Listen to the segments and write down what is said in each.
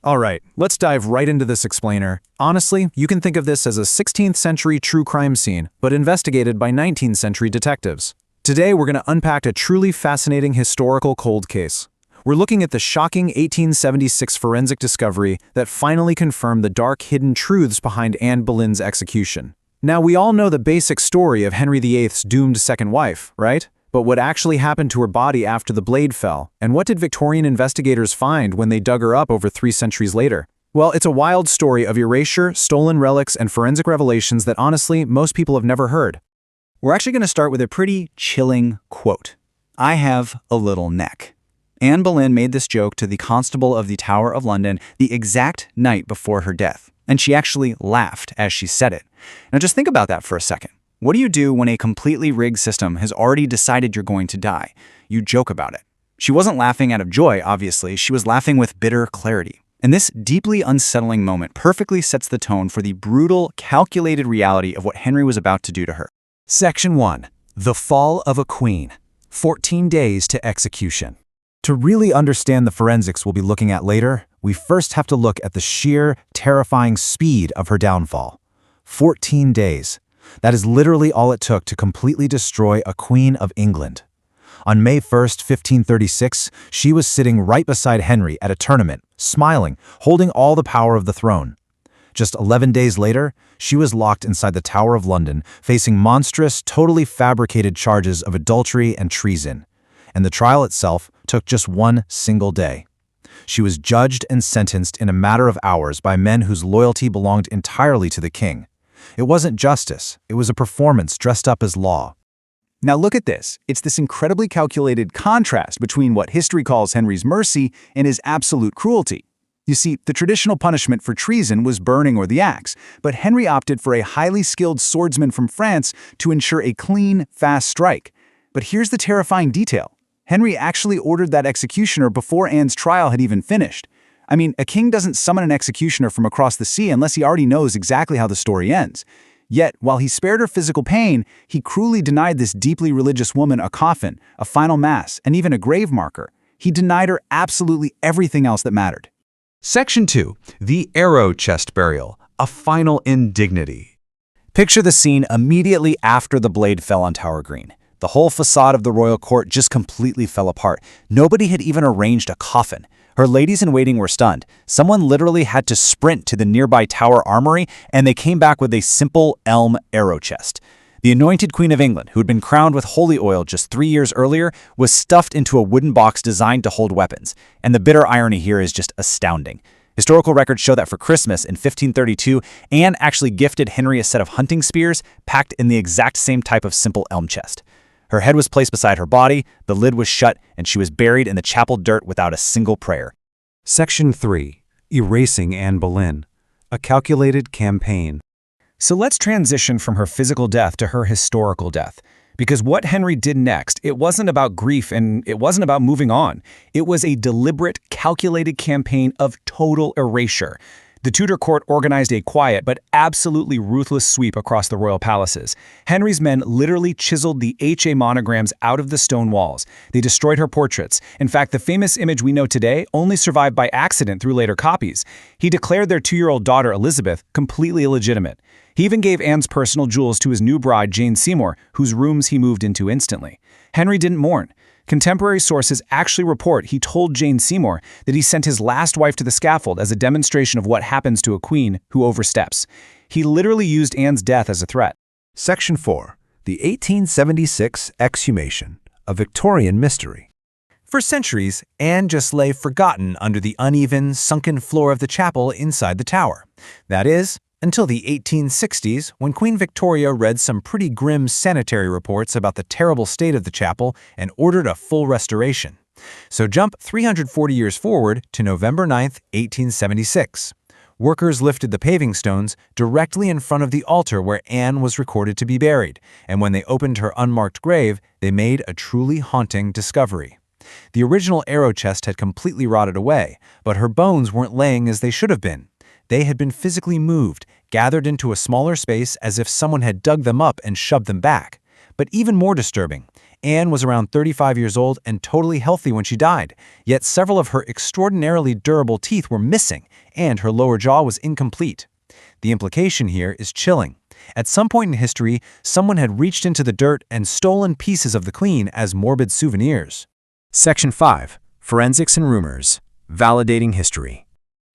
All right, let's dive right into this explainer. Honestly, you can think of this as a 16th century true crime scene, but investigated by 19th century detectives. Today, we're going to unpack a truly fascinating historical cold case. We're looking at the shocking 1876 forensic discovery that finally confirmed the dark hidden truths behind Anne Boleyn's execution. Now, we all know the basic story of Henry VIII's doomed second wife, right? But what actually happened to her body after the blade fell? And what did Victorian investigators find when they dug her up over 3 centuries later? Well, it's a wild story of erasure, stolen relics, and forensic revelations that honestly, most people have never heard. We're actually going to start with a pretty chilling quote. "I have a little neck." Anne Boleyn made this joke to the constable of the Tower of London the exact night before her death, and she actually laughed as she said it. Now just think about that for a second. What do you do when a completely rigged system has already decided you're going to die? You joke about it. She wasn't laughing out of joy, obviously. She was laughing with bitter clarity. And this deeply unsettling moment perfectly sets the tone for the brutal, calculated reality of what Henry was about to do to her. Section 1. The Fall of a Queen. 14 days to execution. To really understand the forensics we'll be looking at later, we first have to look at the sheer, terrifying speed of her downfall. 14 days. That is literally all it took to completely destroy a queen of England. On May 1st, 1536, she was sitting right beside Henry at a tournament, smiling, holding all the power of the throne. Just 11 days later, she was locked inside the Tower of London, facing monstrous, totally fabricated charges of adultery and treason. And the trial itself took just 1 single day. She was judged and sentenced in a matter of hours by men whose loyalty belonged entirely to the king. It wasn't justice, it was a performance dressed up as law. Now look at this. It's this incredibly calculated contrast between what history calls Henry's mercy and his absolute cruelty. You see, the traditional punishment for treason was burning or the axe, but Henry opted for a highly skilled swordsman from France to ensure a clean, fast strike. But here's the terrifying detail. Henry actually ordered that executioner before Anne's trial had even finished. I mean, a king doesn't summon an executioner from across the sea unless he already knows exactly how the story ends. Yet, while he spared her physical pain, he cruelly denied this deeply religious woman a coffin, a final mass, and even a grave marker. He denied her absolutely everything else that mattered. Section 2. The arrow chest burial, a final indignity. Picture the scene immediately after the blade fell on Tower Green. The whole facade of the royal court just completely fell apart. Nobody had even arranged a coffin. Her ladies-in-waiting were stunned. Someone literally had to sprint to the nearby tower armory, and they came back with a simple elm arrow chest. The anointed Queen of England, who had been crowned with holy oil just 3 years earlier, was stuffed into a wooden box designed to hold weapons. And the bitter irony here is just astounding. Historical records show that for Christmas in 1532, Anne actually gifted Henry a set of hunting spears packed in the exact same type of simple elm chest. Her head was placed beside her body, the lid was shut, and she was buried in the chapel dirt without a single prayer. Section 3. Erasing Anne Boleyn. A calculated campaign. So let's transition from her physical death to her historical death. Because what Henry did next, it wasn't about grief and it wasn't about moving on. It was a deliberate, calculated campaign of total erasure. The Tudor court organized a quiet but absolutely ruthless sweep across the royal palaces. Henry's men literally chiseled the HA monograms out of the stone walls. They destroyed her portraits. In fact, the famous image we know today only survived by accident through later copies. He declared their 2-year-old daughter, Elizabeth, completely illegitimate. He even gave Anne's personal jewels to his new bride, Jane Seymour, whose rooms he moved into instantly. Henry didn't mourn. Contemporary sources actually report he told Jane Seymour that he sent his last wife to the scaffold as a demonstration of what happens to a queen who oversteps. He literally used Anne's death as a threat. Section 4. The 1876 Exhumation, a Victorian mystery. For centuries, Anne just lay forgotten under the uneven, sunken floor of the chapel inside the tower. That is, until the 1860s, when Queen Victoria read some pretty grim sanitary reports about the terrible state of the chapel and ordered a full restoration. So jump 340 years forward to November 9, 1876. Workers lifted the paving stones directly in front of the altar where Anne was recorded to be buried, and when they opened her unmarked grave, they made a truly haunting discovery. The original arrow chest had completely rotted away, but her bones weren't laying as they should have been. They had been physically moved, gathered into a smaller space as if someone had dug them up and shoved them back. But even more disturbing, Anne was around 35 years old and totally healthy when she died, yet several of her extraordinarily durable teeth were missing, and her lower jaw was incomplete. The implication here is chilling. At some point in history, someone had reached into the dirt and stolen pieces of the queen as morbid souvenirs. Section 5. Forensics and Rumors. Validating History.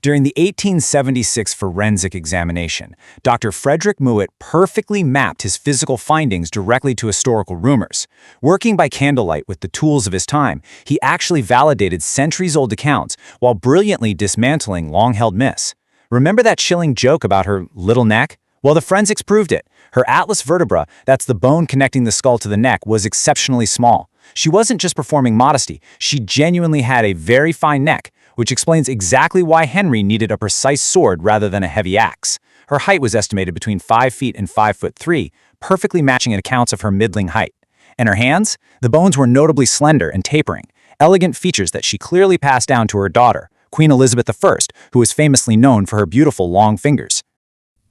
During the 1876 forensic examination, Dr. Frederick Mouat perfectly mapped his physical findings directly to historical rumors. Working by candlelight with the tools of his time, he actually validated centuries-old accounts while brilliantly dismantling long-held myths. Remember that chilling joke about her little neck? Well, the forensics proved it. Her atlas vertebra, that's the bone connecting the skull to the neck, was exceptionally small. She wasn't just performing modesty, she genuinely had a very fine neck, which explains exactly why Henry needed a precise sword rather than a heavy axe. Her height was estimated between 5 feet and 5'3", perfectly matching accounts of her middling height. And her hands? The bones were notably slender and tapering, elegant features that she clearly passed down to her daughter, Queen Elizabeth I, who was famously known for her beautiful long fingers.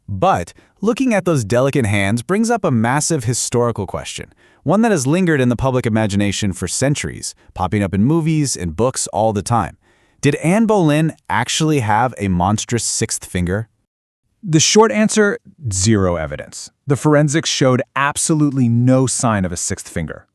But looking at those delicate hands brings up a massive historical question, one that has lingered in the public imagination for centuries, popping up in movies and books all the time. Did Anne Boleyn actually have a monstrous sixth finger? The short answer, zero evidence. The forensics showed absolutely no sign of a sixth finger.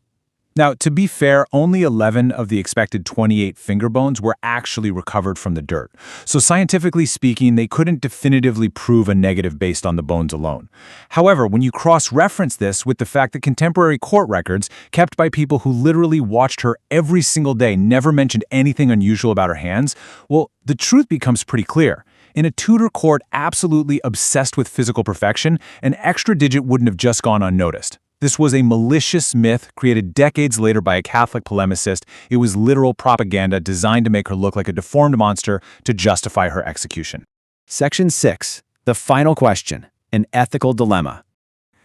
Now, to be fair, only 11 of the expected 28 finger bones were actually recovered from the dirt. So scientifically speaking, they couldn't definitively prove a negative based on the bones alone. However, when you cross-reference this with the fact that contemporary court records, kept by people who literally watched her every single day, never mentioned anything unusual about her hands, well, the truth becomes pretty clear. In a Tudor court absolutely obsessed with physical perfection, an extra digit wouldn't have just gone unnoticed. This was a malicious myth created decades later by a Catholic polemicist. It was literal propaganda designed to make her look like a deformed monster to justify her execution. Section 6. The Final Question. An Ethical Dilemma.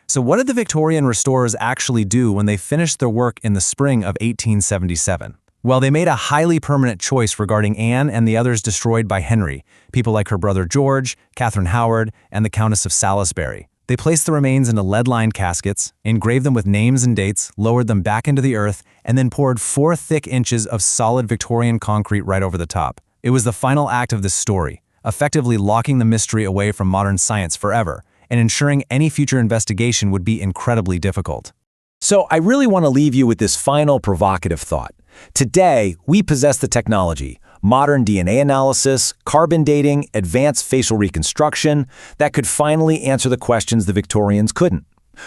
So what did the Victorian restorers actually do when they finished their work in the spring of 1877? Well, they made a highly permanent choice regarding Anne and the others destroyed by Henry, people like her brother George, Catherine Howard, and the Countess of Salisbury. They placed the remains into lead-lined caskets, engraved them with names and dates, lowered them back into the earth, and then poured 4 thick inches of solid Victorian concrete right over the top. It was the final act of this story, effectively locking the mystery away from modern science forever, and ensuring any future investigation would be incredibly difficult. So I really want to leave you with this final provocative thought. Today, we possess the technology, modern DNA analysis, carbon dating, advanced facial reconstruction, that could finally answer the questions the Victorians couldn't.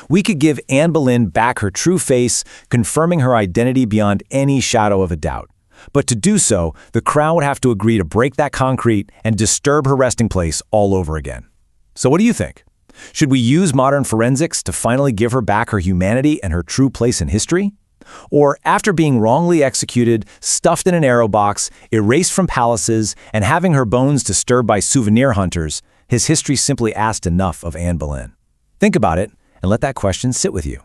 We could give Anne Boleyn back her true face, confirming her identity beyond any shadow of a doubt. But to do so, the Crown would have to agree to break that concrete and disturb her resting place all over again. So what do you think? Should we use modern forensics to finally give her back her humanity and her true place in history? Or after being wrongly executed, stuffed in an arrow box, erased from palaces, and having her bones disturbed by souvenir hunters, has history simply asked enough of Anne Boleyn? Think about it and let that question sit with you.